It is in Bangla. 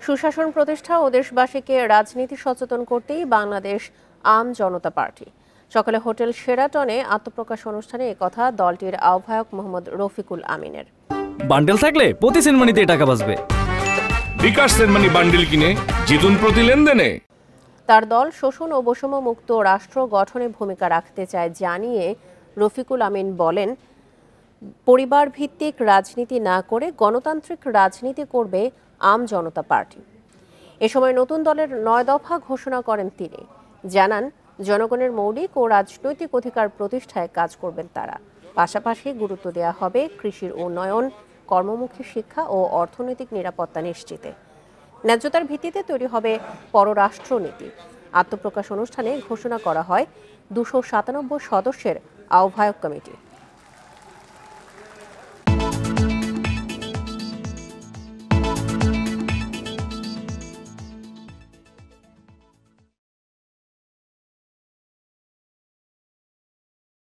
সুশাসন প্রতিষ্ঠা ও দেশবাসীকে রাজনীতি সচেতন করতেই বাংলাদেশ আম জনতা পার্টি। সকালে হোটেল শেরাটনে আত্মপ্রকাশ অনুষ্ঠানে একথা দলটির আহ্বায়ক মোহাম্মদ রফিকুল আমিনের। বান্ডেল থাকলে প্রতি সেনমানিতে টাকা বাঁচবে। বিকাশ সেনমানি বান্ডেল কিনে জিতুন প্রতি লেনদেনে। তার দল শোষণ ও বৈষম্য মুক্ত রাষ্ট্র গঠনে ভূমিকা রাখতে চায় জানিয়ে রফিকুল আমিন বলেন, পরিবার ভিত্তিক রাজনীতি না করে গণতান্ত্রিক রাজনীতি করবে আম জনতা পার্টি। এ সময় নতুন দলের ৯ দফা ঘোষণা করেন তিনি। জানান, জনগণের মৌলিক ও রাজনৈতিক অধিকার প্রতিষ্ঠায় কাজ করবেন তারা। পাশাপাশি গুরুত্ব দেওয়া হবে কৃষির উন্নয়ন, কর্মমুখী শিক্ষা ও অর্থনৈতিক নিরাপত্তা নিশ্চিতে। ন্যায্যতার ভিত্তিতে তৈরি হবে পররাষ্ট্রনীতি। আত্মপ্রকাশ অনুষ্ঠানে ঘোষণা করা হয় ২৯৭ সদস্যের আহ্বায়ক কমিটি।